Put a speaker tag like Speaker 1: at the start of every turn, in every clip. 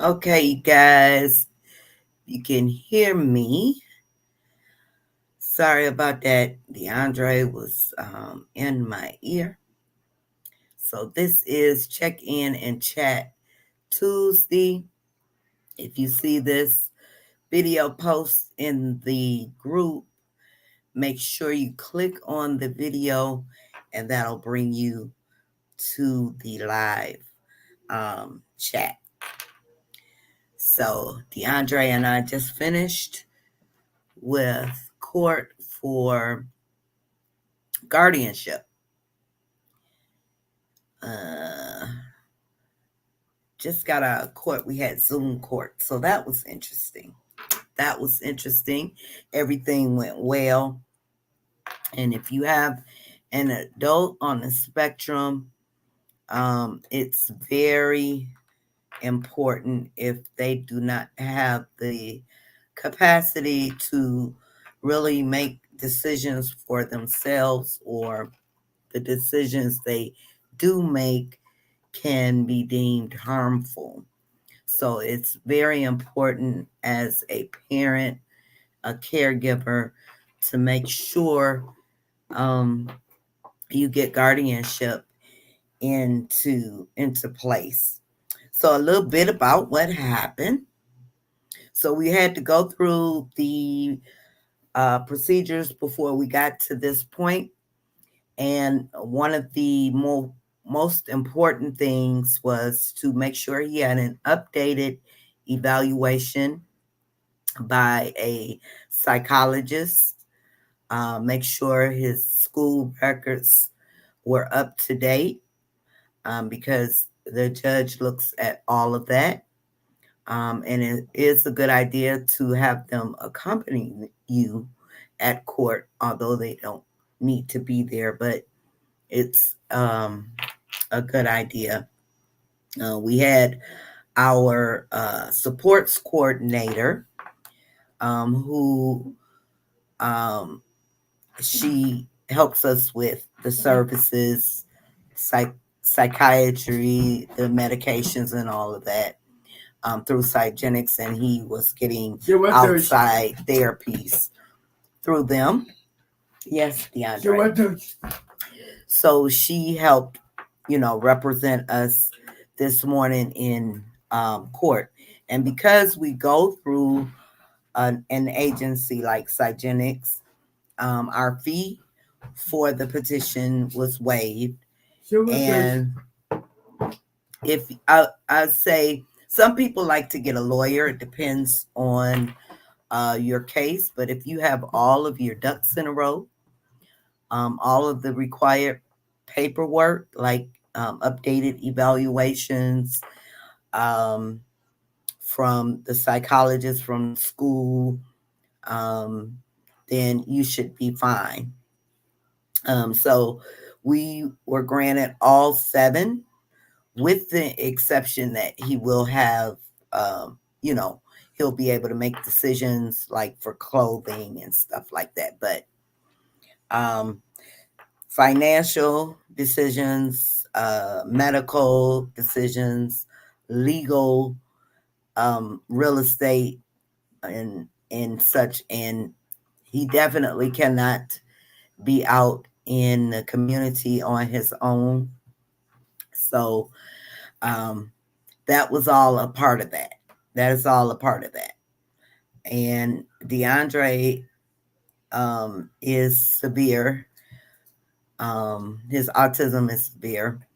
Speaker 1: Okay, you guys, you can hear me. Sorry about that. DeAndre was in my ear. So this is Check In and Chat Tuesday. If you see this video post in the group, make sure you click on the video and that'll bring you to the live chat. So DeAndre and I just finished with court for guardianship. Uh, just got out of court. We had Zoom court. So that was interesting. That was interesting. Everything went well. And if you have an adult on the spectrum, it's very important if they do not have the capacity to really make decisions for themselves, or the decisions they do make can be deemed harmful. So it's very important as a parent, a caregiver, to make sure um, you get guardianship into place. So a little bit about what happened. So we had to go through the procedures before we got to this point. And one of the most important things was to make sure he had an updated evaluation by a psychologist, make sure his school records were up to date, because the judge looks at all of that. And it is a good idea to have them accompany you at court, although they don't need to be there, but it's a good idea. We had our supports coordinator, who um, she helps us with the services, psychiatry, the medications, and all of that, through Cygenics, and he was getting outside therapies through them. Yes, DeAndre. So she helped, represent us this morning in court. And because we go through an agency like Cygenics, our fee for the petition was waived. And if I say, some people like to get a lawyer, it depends on your case. But if you have all of your ducks in a row, all of the required paperwork, like updated evaluations, um, from the psychologist, from the school, um, then you should be fine. So we were granted all 7, with the exception that he will have, he'll be able to make decisions like for clothing and stuff like that. But um, financial decisions, medical decisions, legal, real estate, and such. And he definitely cannot be out in the community on his own. So that was all a part of that. That is all a part of that. And DeAndre is severe. His autism is severe.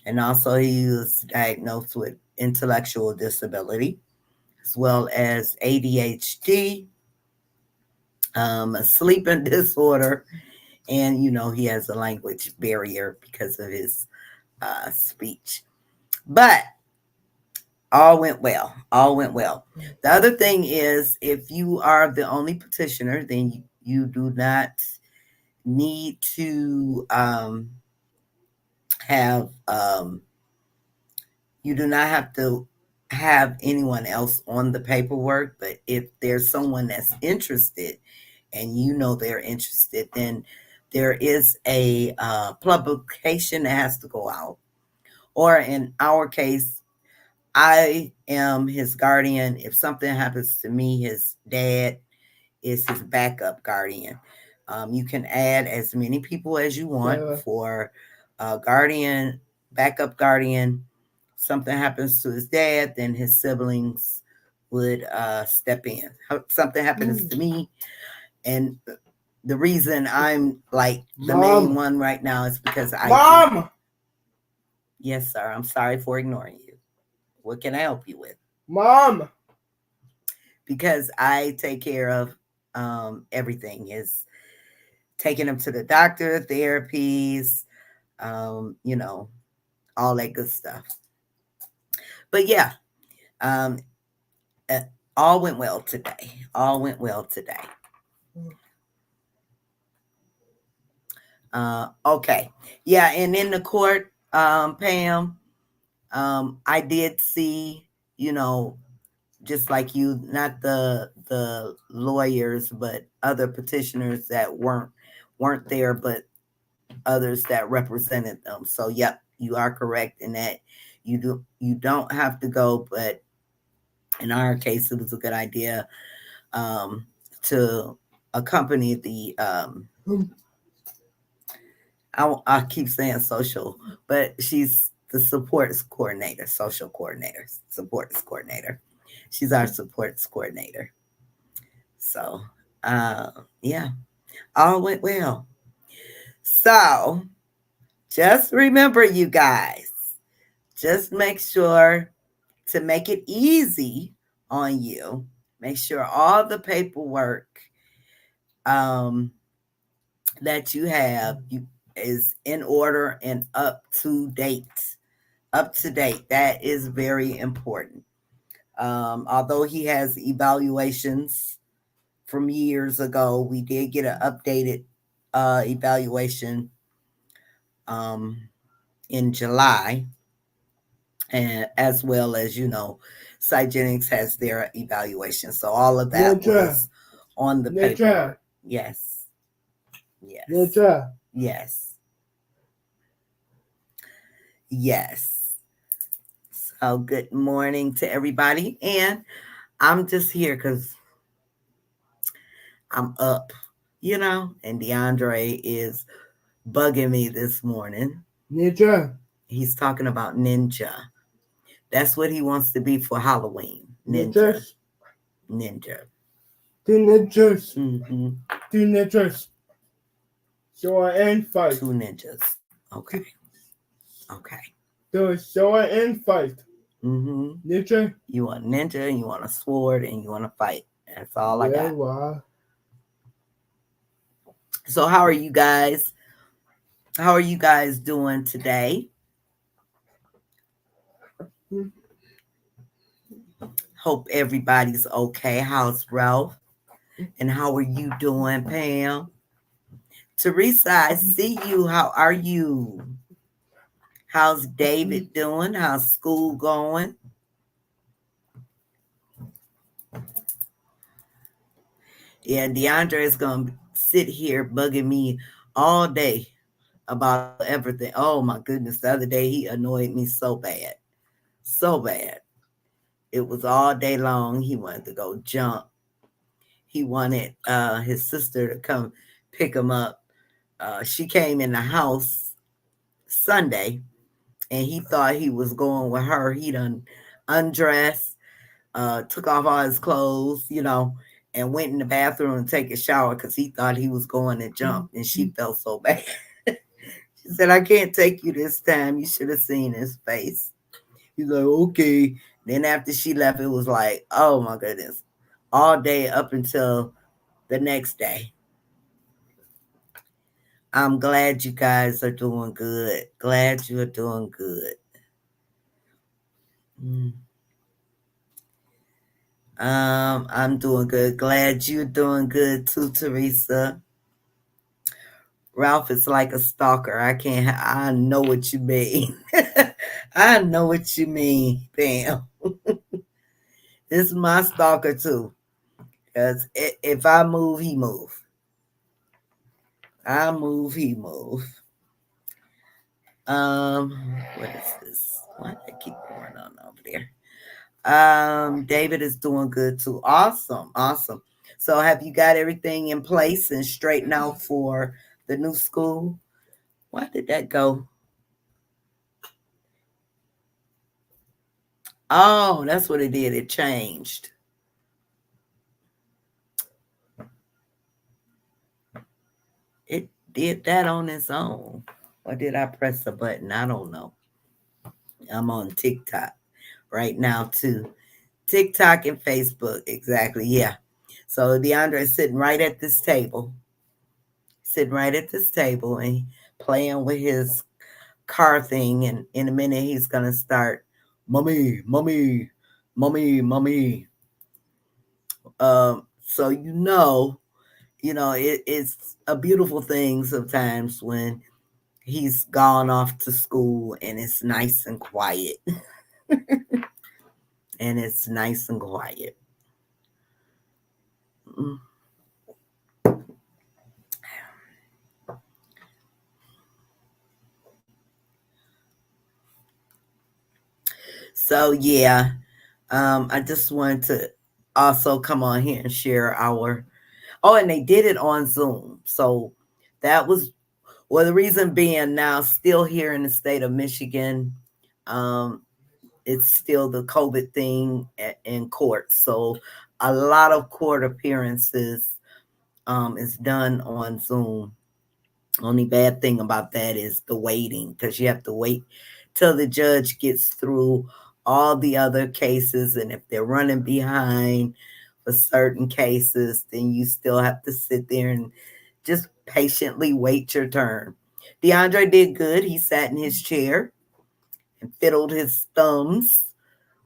Speaker 1: And also, he was diagnosed with intellectual disability, as well as ADHD, a sleeping disorder, and he has a language barrier because of his speech. But all went well. All went well. The other thing is, if you are the only petitioner, then you do not need to have you do not have to have anyone else on the paperwork. But if there's someone that's interested, and they're interested, then there is a publication that has to go out. Or in our case, I am his guardian. If something happens to me, his dad is his backup guardian. You can add as many people as you want for guardian, backup guardian. Something happens to his dad, then his siblings would step in. Something happens to me, and the reason I'm like the main one right now is because I. Yes, sir. I'm sorry for ignoring you. What can I help you with? Mom. Because I take care of everything. Is taking them to the doctor, therapies, you know, all that good stuff. But yeah, um, uh, all went well today. All went well today. Okay. Yeah, and in the court, Pam, I did see, you know, just like you, not the lawyers, but other petitioners that weren't there, but others that represented them. So, yep, you are correct in that you don't have to go, but in our case, it was a good idea to accompany the. I keep saying social, but she's the supports coordinator, social coordinator, supports coordinator. She's our supports coordinator. So, yeah, all went well. So, just remember, you guys, just make sure to make it easy on you. Make sure all the paperwork that you have is in order and up to date. Up to date. That is very important. Although he has evaluations from years ago, we did get an updated evaluation in July, and as well as Cygenics has their evaluation. So all of that was on the paper. Yes. Yes. Yes. Yes. So good morning to everybody. And I'm just here because I'm up, and DeAndre is bugging me this morning. Ninja. He's talking about ninja. That's what he wants to be for Halloween. Ninja. Ninja. Two ninjas. Mm-hmm. Two ninjas. Sword and fight. Two ninjas. Okay. Okay. So sword and fight. Mm-hmm. Ninja. You want ninja, and you want a sword, and you want to fight. That's all I got. Wow. So how are you guys? How are you guys doing today? Hope everybody's okay. How's Ralph? And how are you doing, Pam? Teresa, I see you. How are you? How's David doing? How's school going? Yeah, DeAndre is going to sit here bugging me all day about everything. Oh, my goodness. The other day, he annoyed me so bad. So bad. It was all day long. He wanted to go jump. He wanted his sister to come pick him up. She came in the house Sunday, and he thought he was going with her. He done undressed, took off all his clothes, and went in the bathroom and take a shower because he thought he was going to jump, and she felt so bad. She said, I can't take you this time. You should have seen his face. He's like, okay. Then after she left, it was like, oh my goodness. All day up until the next day. I'm glad you guys are doing good. Glad you are doing good. I'm doing good. Glad you're doing good too, Teresa. Ralph is like a stalker. I know what you mean. I know what you mean, Pam. This is my stalker too. Because if I move, he move. I move, he move. What is this? Why do I keep going on over there? David is doing good too. Awesome, awesome. So have you got everything in place and straightened out for the new school? Why did that go? Oh, that's what it did. It changed. It did that on its own. Or did I press the button? I don't know. I'm on TikTok right now too. TikTok and Facebook. Exactly. Yeah. So DeAndre is sitting right at this table. Sitting right at this table and playing with his car thing. And in a minute he's gonna start, mommy, mommy, mommy, mommy. So it's a beautiful thing sometimes when he's gone off to school and it's nice and quiet. And it's nice and quiet. Mm. So yeah, I just wanted to also come on here and share our. Oh, and they did it on Zoom. So that was, well, the reason being now still here in the state of Michigan, um, it's still the COVID thing in court. So a lot of court appearances is done on Zoom. Only bad thing about that is the waiting, because you have to wait till the judge gets through all the other cases. And if they're running behind for certain cases, then you still have to sit there and just patiently wait your turn. DeAndre did good. He sat in his chair and fiddled his thumbs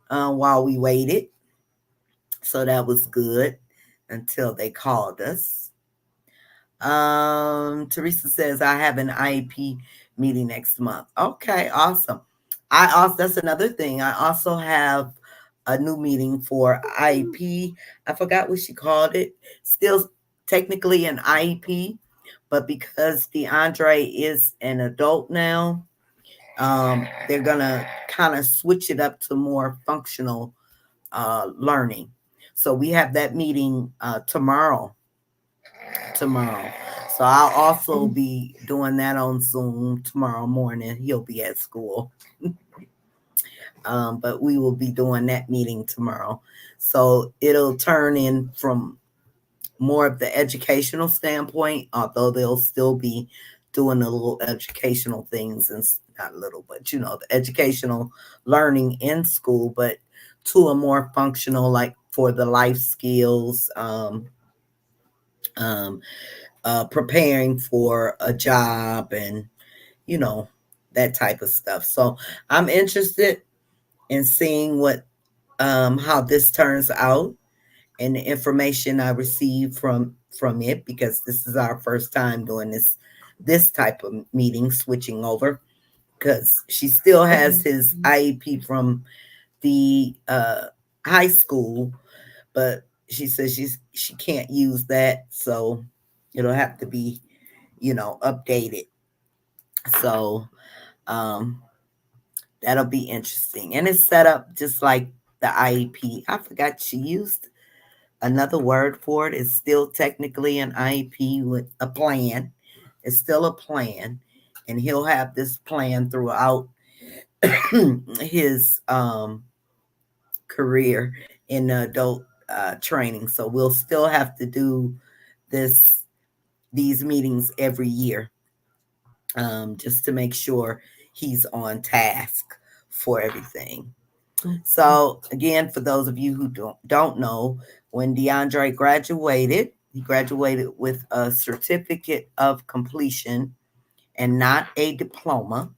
Speaker 1: while we waited. So that was good until they called us. Teresa says I have an IEP meeting next month. Okay, awesome. That's another thing. I also have a new meeting for IEP. I forgot what she called it. Still technically an IEP, but because DeAndre is an adult now, they're gonna kind of switch it up to more functional learning. So we have that meeting tomorrow. So I'll also be doing that on Zoom tomorrow morning. He'll be at school. But we will be doing that meeting tomorrow. So it'll turn in from more of the educational standpoint, although they'll still be doing the little educational things, and not little, but the educational learning in school, but to a more functional, like for the life skills, um, preparing for a job, and you know that type of stuff. So I'm interested in seeing what how this turns out, and the information I receive from it, because this is our first time doing this type of meeting, switching over, because she still has his IEP from the high school, but she says she can't use that, so it'll have to be updated. So um that'll be interesting, and it's set up just like the IEP. I forgot she used another word for it. It's still technically an IEP with a plan. It's still a plan, and he'll have this plan throughout his career in adult training. So we'll still have to do these meetings every year, just to make sure he's on task for everything. So again, for those of you who don't know, when DeAndre graduated, he graduated with a certificate of completion and not a diploma.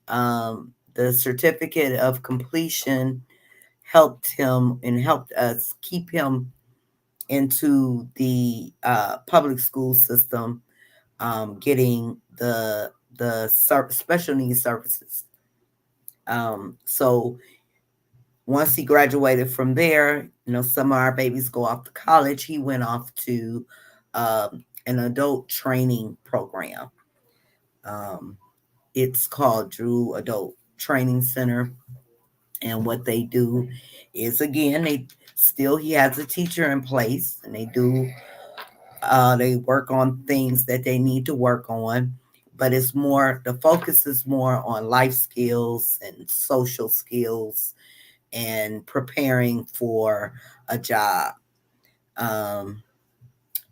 Speaker 1: The certificate of completion helped him and helped us keep him into the public school system, getting the special needs services. So once he graduated from there, some of our babies go off to college. He went off to an adult training program. It's called Drew Adult Training Center. And what they do is, again, he has a teacher in place, and they work on things that they need to work on, but the focus is more on life skills and social skills and preparing for a job. Um,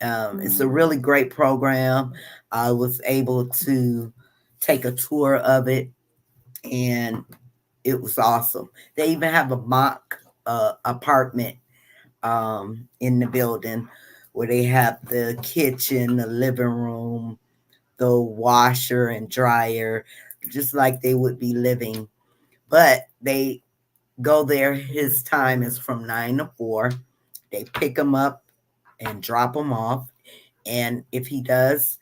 Speaker 1: it's a really great program. I was able to take a tour of it, and it was awesome. They even have a mock apartment in the building where they have the kitchen, the living room, the washer and dryer, just like they would be living. But they go there. His time is from 9 to 4. They pick him up and drop him off. And if he does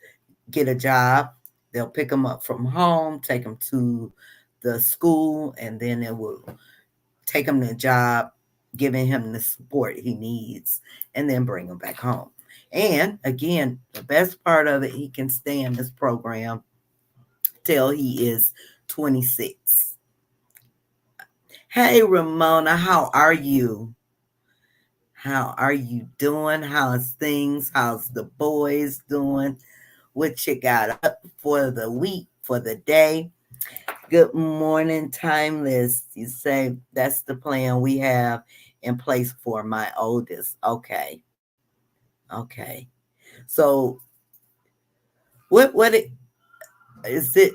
Speaker 1: get a job, they'll pick him up from home, take him to the school, and then it will take him to a job, giving him the support he needs, and then bring him back home. And again, the best part of it, he can stay in this program till he is 26. Hey, Ramona, how are you? How are you doing? How's things? How's the boys doing? What you got up for the week, for the day? Good morning, Timeless. You say that's the plan we have in place for my oldest. Okay. Okay. So what is it?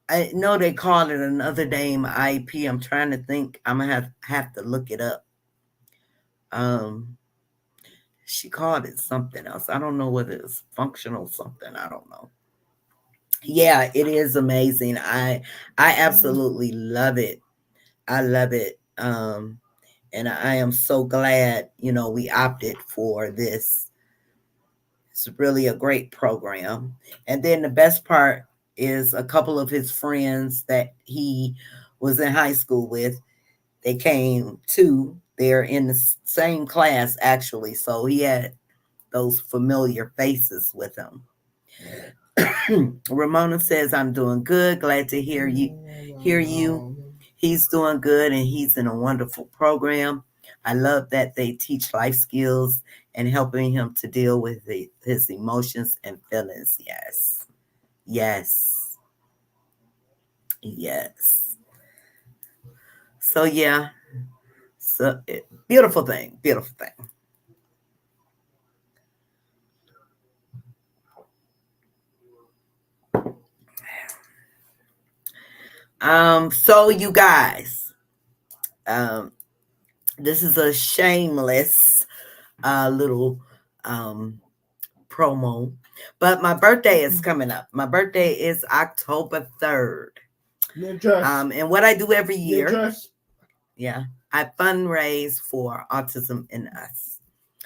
Speaker 1: I know they call it another name, IEP. I'm trying to think. I'm gonna have to look it up. She called it something else. I don't know whether it's functional something. I don't know. Yeah, it is amazing. I absolutely love it. I love it. And I am so glad, we opted for this. It's really a great program. And then the best part is a couple of his friends that he was in high school with, they came too. They're in the same class, actually. So he had those familiar faces with him. Ramona says, I'm doing good. Glad to hear you. He's doing good, and he's in a wonderful program. I love that they teach life skills and helping him to deal with his emotions and feelings. Yes. Yes. Yes. So, yeah. So, beautiful thing. Beautiful thing. So you guys, this is a shameless little promo, but my birthday is coming up. My birthday is October 3rd. And what I do every year, I fundraise for Autism in Us.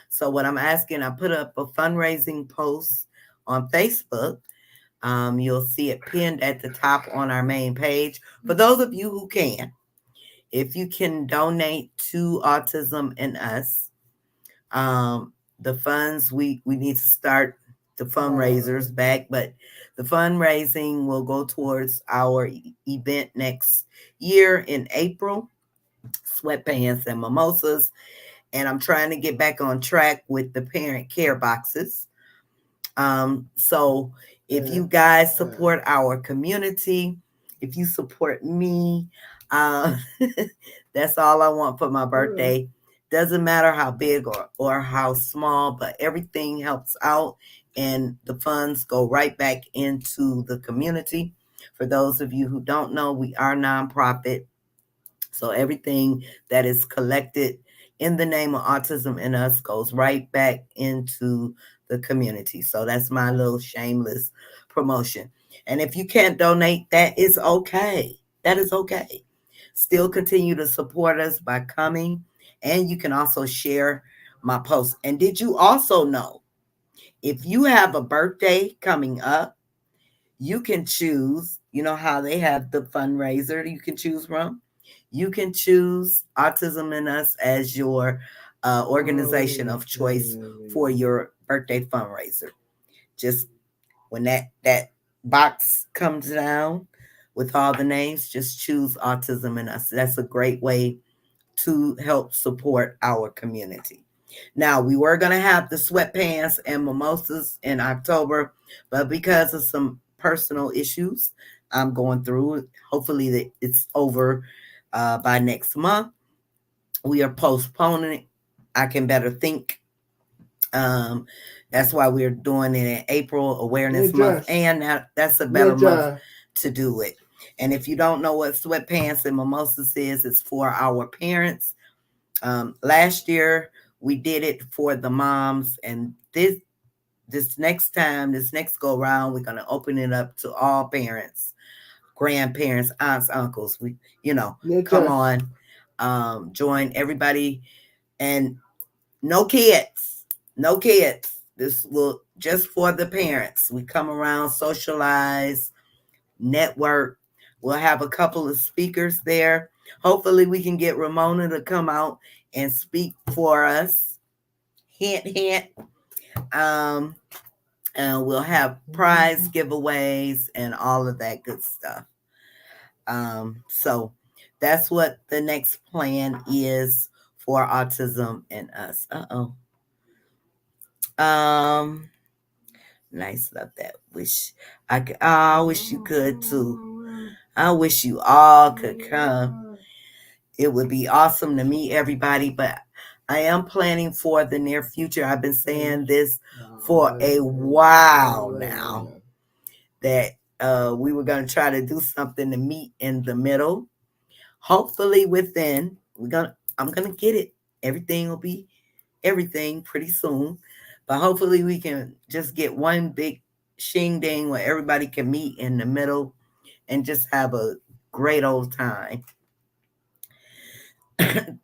Speaker 1: So what I'm asking, I put up a fundraising post on Facebook. You'll see it pinned at the top on our main page. For those of you who can, if you can donate to Autism in Us, the funds, we need to start the fundraisers back, but the fundraising will go towards our event next year in April, sweatpants and mimosas. And I'm trying to get back on track with the parent care boxes. So if you guys support our community, if you support me, that's all I want for my birthday. Doesn't matter how big or how small, but everything helps out, and the funds go right back into the community. For those of you who don't know, we are nonprofit. So everything that is collected in the name of Autism in Us goes right back into the community. So that's my little shameless promotion. And if you can't donate, that is okay. That is okay. Still continue to support us by coming, and you can also share my post. And did you also know, if you have a birthday coming up, you can choose, how they have the fundraiser you can choose from? You can choose Autism in Us as your organization of choice for your birthday fundraiser. Just when that box comes down, with all the names, just choose Autism in Us. That's a great way to help support our community. Now, we were going to have the sweatpants and mimosas in October, but because of some personal issues I'm going through, hopefully it's over by next month. We are postponing it. I can better think. Um, that's why we're doing it in April Awareness Month, and that's a better month to do it. And if you don't know what sweatpants and mimosas is, it's for our parents. Last year we did it for the moms, and this next go around, we're gonna open it up to all parents, grandparents, aunts, uncles. We, come on, join everybody, and no kids, no kids. This will just for the parents. We come around, socialize, network. We'll have a couple of speakers there. Hopefully, we can get Ramona to come out and speak for us. Hint, hint. And we'll have prize giveaways and all of that good stuff. So that's what the next plan is for Autism in Us. Nice, love that. I wish you could too. I wish you all could come. It would be awesome to meet everybody, but I am planning for the near future. I've been saying this for a while now, that we were going to try to do something to meet in the middle. Hopefully within, I'm going to get it. Everything will be everything pretty soon. But hopefully we can just get one big shing ding where everybody can meet in the middle and just have a great old time.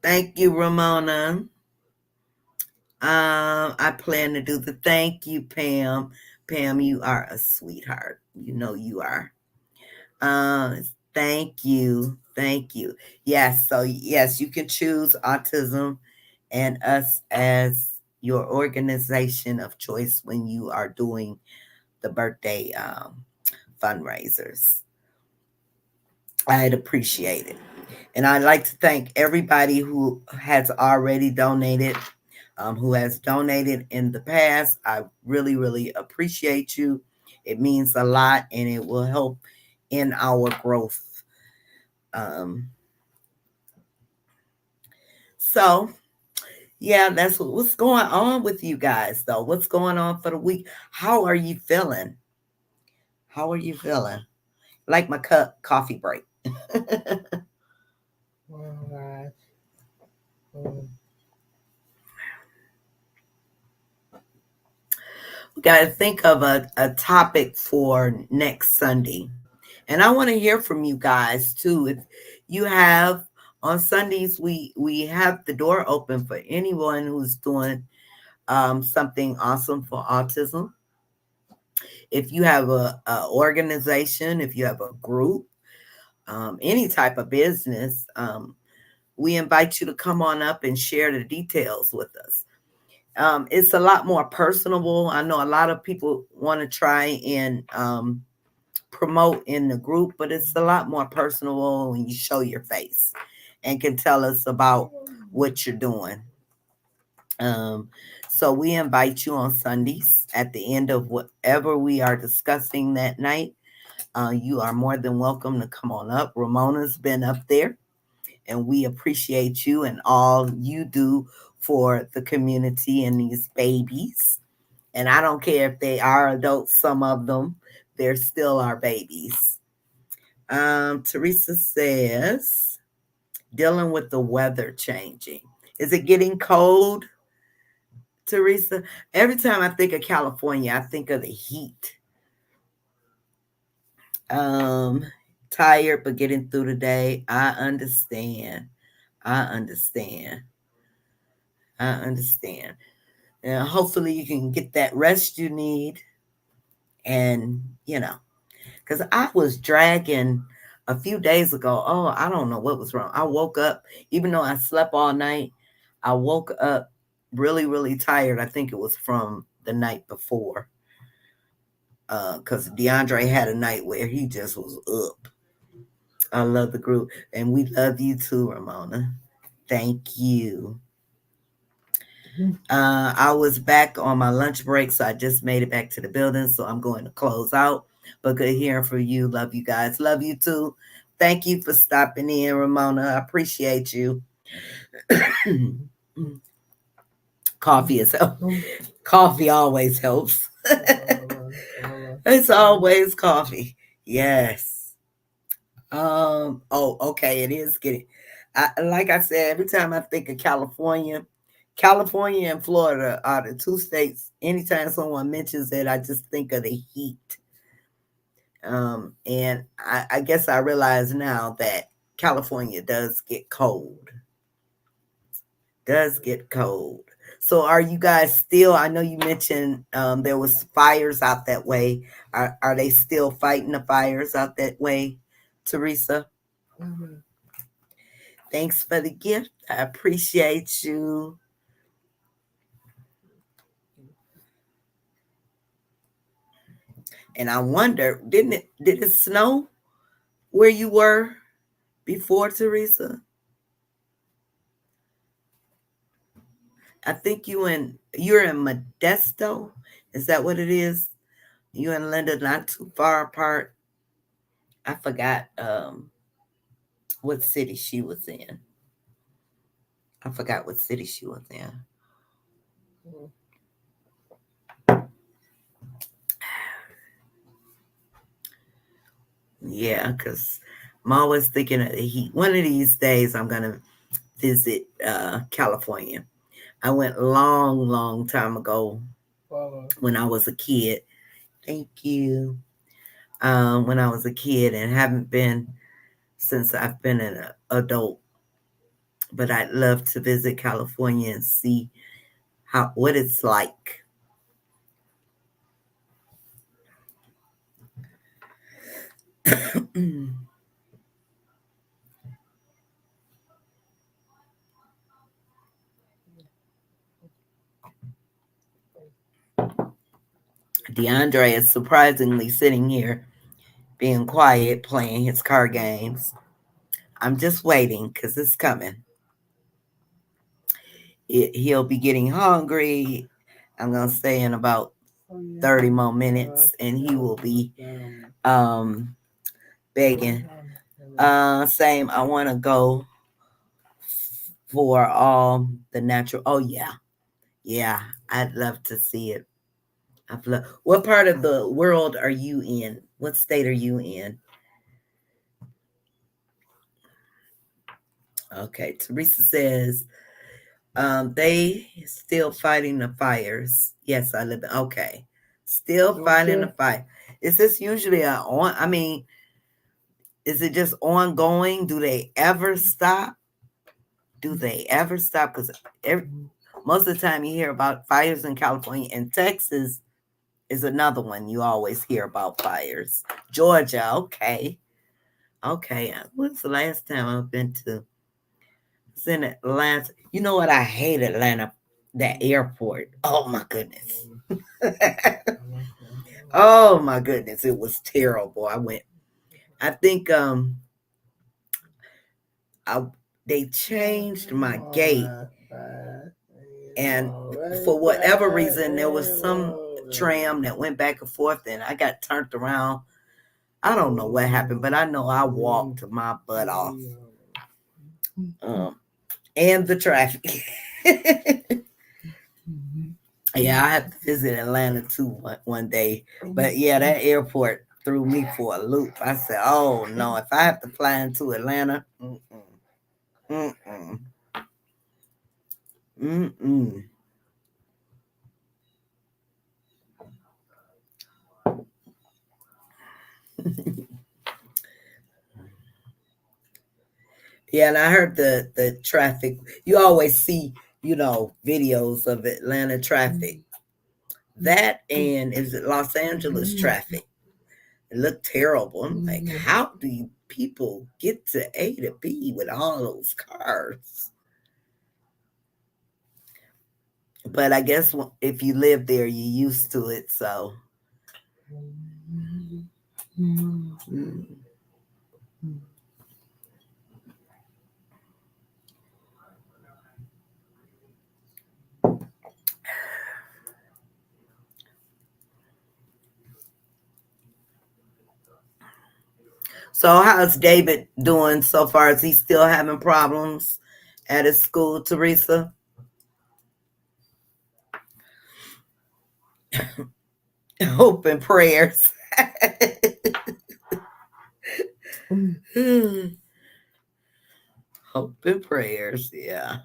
Speaker 1: Thank you, Ramona. I plan to do the thank you, Pam. Pam, you are a sweetheart. You know you are. Thank you. Thank you. Yes, so yes, you can choose Autism and Us as your organization of choice when you are doing the birthday fundraisers. I'd appreciate it. And I'd like to thank everybody who has already donated, who has donated in the past. I really, really appreciate you. It means a lot, and it will help in our growth. So, yeah, that's what's going on with you guys, though. What's going on for the week? How are you feeling? How are you feeling? Like my coffee break.
Speaker 2: All right.
Speaker 1: We got to think of a topic for next Sunday. And I want to hear from you guys too. If you have, on Sundays, we have the door open for anyone who's doing something awesome for autism. If you have a organization, if you have a group, any type of business, we invite you to come on up and share the details with us. It's a lot more personable. I know a lot of people want to try and promote in the group, but it's a lot more personable when you show your face and can tell us about what you're doing. So we invite you on Sundays at the end of whatever we are discussing that night. You are more than welcome to come on up. Ramona's been up there, and we appreciate you and all you do for the community and these babies. And I don't care if they are adults, some of them, they're still our babies. Teresa says, dealing with the weather changing. Is it getting cold, Teresa? Every time I think of California, I think of the heat. Tired, but getting through the day. I understand. And hopefully you can get that rest you need. And, because I was dragging a few days ago. Oh, I don't know what was wrong. I woke up, even though I slept all night, I woke up really, really tired. I think it was from the night before. Because DeAndre had a night where he just was up. I love the group. And we love you too, Ramona. Thank you. I was back on my lunch break, so I just made it back to the building. So I'm going to close out. But good hearing from you. Love you guys. Love you too. Thank you for stopping in, Ramona. I appreciate you. Coffee is coffee always helps. It's always coffee. Yes. Oh, okay. It is getting. Like I said, every time I think of California, California and Florida are the two states. Anytime someone mentions it, I just think of the heat. And I guess I realize now that California does get cold. Does get cold. So are you guys still? I know you mentioned there was fires out that way. Are they still fighting the fires out that way, Teresa? Mm-hmm. Thanks for the gift. I appreciate you. And I wonder, did it snow where you were before, Teresa? I think you're in Modesto. Is that what it is? You and Linda not too far apart. I forgot what city she was in. I forgot what city she was in. Yeah, because I'm always thinking of the heat. One of these days, I'm going to visit California. I went long time ago when I was a kid. Thank you. When I was a kid and haven't been since I've been an adult. But I'd love to visit California and see what it's like. DeAndre is surprisingly sitting here being quiet, playing his card games. I'm just waiting because it's coming. He'll be getting hungry. I'm going to say in about 30 more minutes, and he will be begging. Same, I want to go for all the natural. Oh, yeah, I'd love to see it. What part of the world are you in? What state are you in? Okay, Teresa says they still fighting the fires. Yes, I live in. Okay, still fighting the fight. Is this usually I mean, is it just ongoing? Do they ever stop? Because most of the time you hear about fires in California, and Texas is another one you always hear about fires. Georgia, okay. When's the last time I've been to? It's in Atlanta. You know what? I hate Atlanta, that airport. Oh my goodness. Oh my goodness, it was terrible. I think they changed my gate, and for whatever reason there was some tram that went back and forth and I got turned around. I don't know what happened, but I know I walked my butt off. And the traffic. Yeah, I have to visit Atlanta too one day. But yeah, that airport threw me for a loop. I said, oh no, if I have to fly into Atlanta, Yeah, and I heard the traffic. You always see, videos of Atlanta traffic. That and is it Los Angeles traffic? It looked terrible. I'm like, how do people get to A to B with all those cars? But I guess if you live there, you're used to it. So, So how's David doing so far? Is he still having problems at his school, Teresa? Hope and prayers. Hope and prayers, yeah.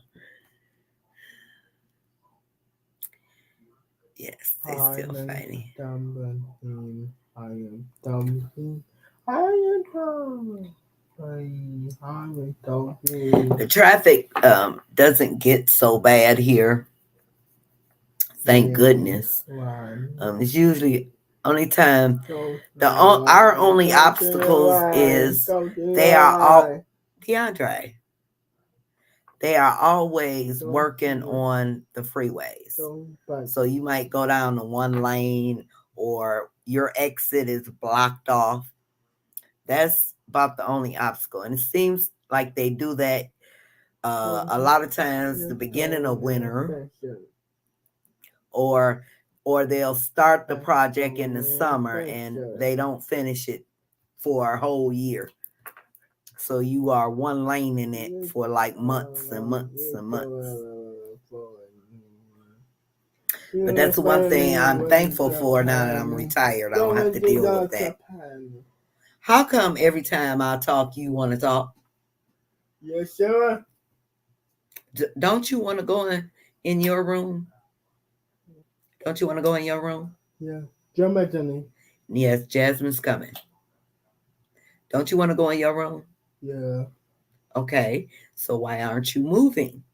Speaker 1: Yes, they still fighting. The traffic doesn't get so bad here. Thank goodness. It's usually only time. Our only obstacles is they are all DeAndre. They are always working on the freeways. So you might go down to one lane or your exit is blocked off. That's about the only obstacle. And it seems like they do that a lot of times the beginning of winter, or they'll start the project in the summer and they don't finish it for a whole year. So you are one lane in it for like months and months and months. But that's one thing I'm thankful for now that I'm retired. I don't have to deal with that. How come every time I talk, you want to talk?
Speaker 2: Yes, sir.
Speaker 1: Don't you want to go in your room? Don't you want to go in your room?
Speaker 2: Yeah. Jasmine.
Speaker 1: Yes, Jasmine's coming. Don't you want to go in your room?
Speaker 2: Yeah.
Speaker 1: Okay. So why aren't you moving?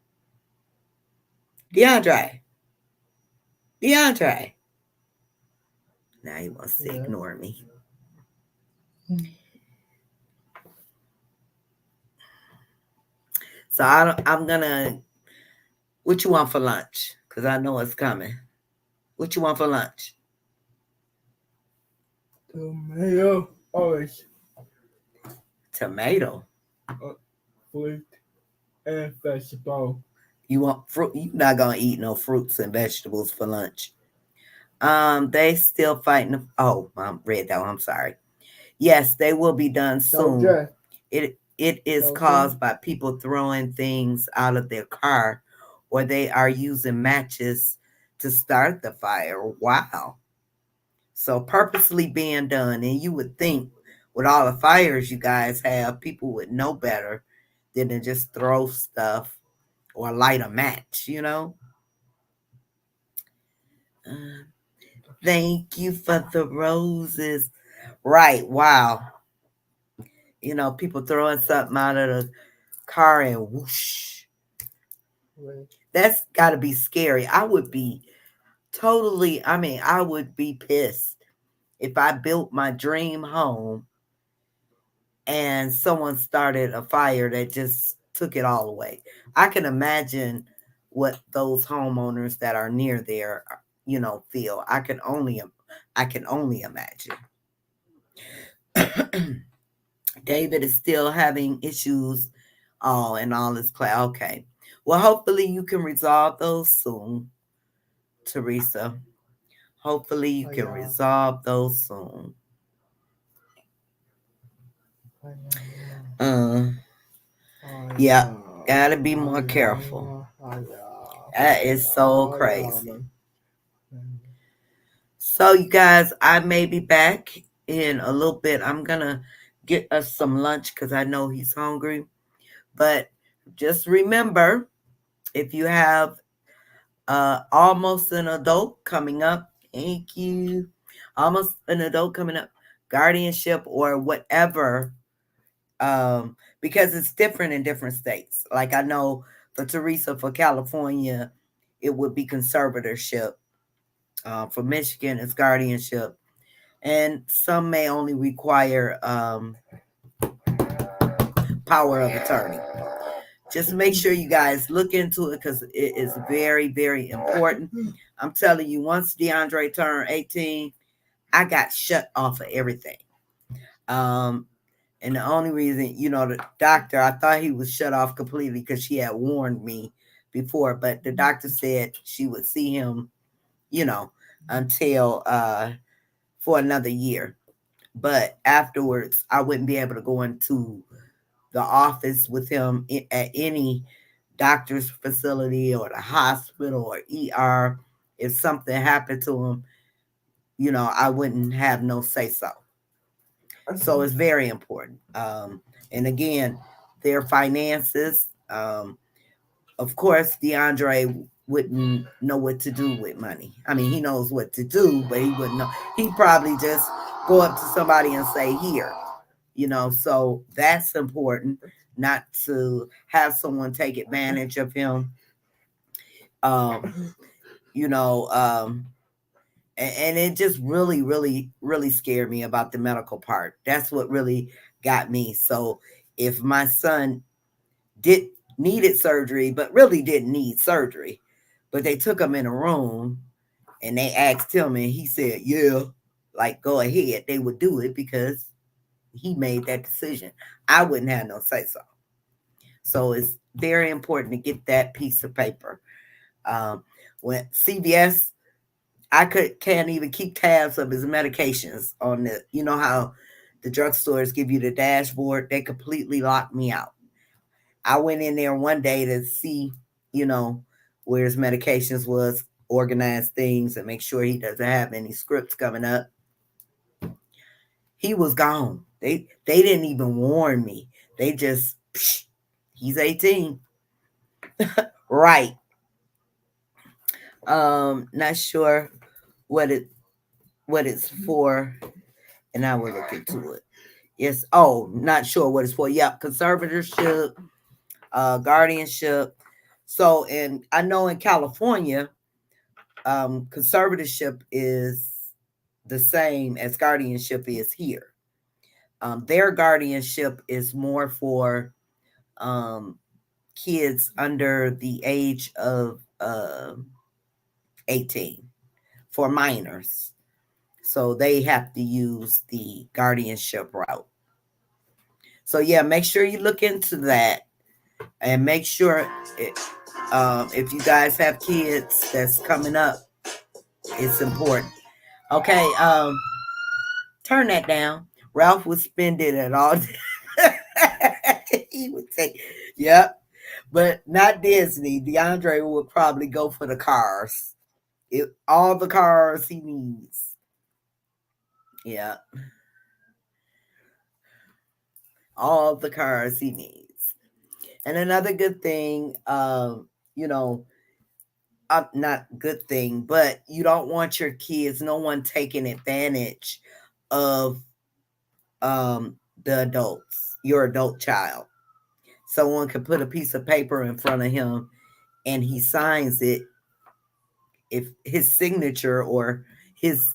Speaker 1: DeAndre. Now he wants to ignore me. So I'm gonna. What you want for lunch? Because I know it's coming. What you want for lunch?
Speaker 2: Tomato. Orange.
Speaker 1: Tomato.
Speaker 2: Fruit and vegetable.
Speaker 1: You want fruit? You're not gonna eat no fruits and vegetables for lunch. They still fighting. Oh, I read that one. I'm sorry. Yes, they will be done soon. It is caused by people throwing things out of their car, or they are using matches to start the fire. Wow. So purposely being done, and you would think with all the fires you guys have, people would know better than to just throw stuff or light a match, you know? Thank you for the roses. Right, wow. You know, people throwing something out of the car and whoosh. That's got to be scary. I would be I would be pissed if I built my dream home and someone started a fire that just took it all away. I can imagine what those homeowners that are near there, feel. I can only imagine. David is still having issues. Oh, and all this class. Okay. Well, hopefully you can resolve those soon, Teresa. Hopefully you can resolve those soon. Yeah, gotta be more careful. That is so crazy. So, you guys, I may be back in a little bit. I'm gonna get us some lunch because I know he's hungry. But just remember, if you have almost an adult coming up, thank you. Almost an adult coming up, guardianship or whatever, because it's different in different states. Like I know for Teresa, for California, it would be conservatorship. For Michigan, it's guardianship. And some may only require power of attorney. Just make sure you guys look into it because it is very, very important. I'm telling you, once DeAndre turned 18, I got shut off of everything. And the only reason, the doctor, I thought he was shut off completely because she had warned me before, but the doctor said she would see him, until for another year. but afterwards I wouldn't be able to go into the office with him at any doctor's facility or the hospital or ER. If something happened to him, I wouldn't have no say so. So it's very important. And again, their finances. Of course, DeAndre wouldn't know what to do with money. I mean, he knows what to do, but he wouldn't know. He'd probably just go up to somebody and say, here, so that's important, not to have someone take advantage of him. Um, you know, um, and it just really, really, really scared me about the medical part. That's what really got me. So if my son did needed surgery, but really didn't need surgery, but they took him in a room and they asked him, and he said, "Yeah, like go ahead." They would do it because he made that decision. I wouldn't have no say so. So it's very important to get that piece of paper. When CVS, can't even keep tabs of his medications on the. You know how the drugstores give you the dashboard? They completely locked me out. I went in there one day to see, you know, where his medications was, organize things, and make sure he doesn't have any scripts coming up. He was gone. They didn't even warn me. They just, he's 18. Right. Not sure what it's for, and I will look into it. Yes. Oh, not sure what it's for. Yep. Conservatorship, guardianship. So, and I know in California, conservatorship is the same as guardianship is here. Their guardianship is more for um, kids under the age of 18, for minors. So they have to use the guardianship route. So yeah, make sure you look into that, and make sure if you guys have kids that's coming up, it's important. Okay, turn that down. Ralph would spend it at all. He would say, "Yep," but not Disney. DeAndre would probably go for the cars. All the cars he needs. Yeah, all the cars he needs. And another good thing, you know, not good thing, but you don't want your kids, no one taking advantage of the adults, your adult child. Someone could put a piece of paper in front of him and he signs it. If his signature or his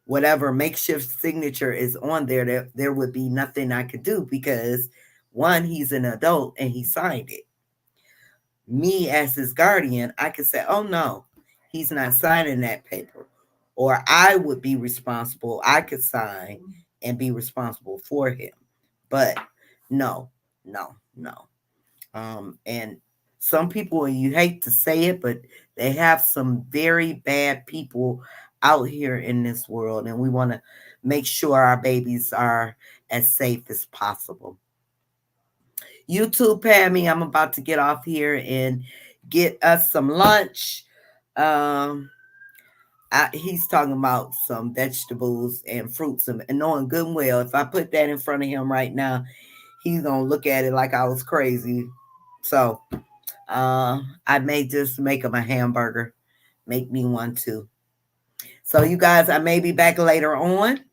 Speaker 1: whatever makeshift signature is on there, there would be nothing I could do because one, he's an adult and he signed it. Me as his guardian, I could say, oh no, he's not signing that paper. Or I would be responsible. I could sign and be responsible for him. But no, no, no. And some people, you hate to say it, but they have some very bad people out here in this world, and we want to make sure our babies are as safe as possible. YouTube, Pammy, I'm about to get off here and get us some lunch. He's talking about some vegetables and fruits, and knowing good and well, if I put that in front of him right now, he's gonna look at it like I was crazy. So I may just make him a hamburger. Make me one too. So you guys, I may be back later on.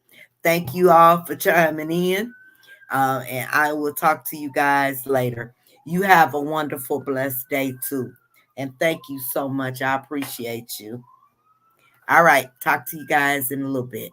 Speaker 1: Thank you all for chiming in. And I will talk to you guys later. You have a wonderful, blessed day too. And thank you so much. I appreciate you. All right. Talk to you guys in a little bit.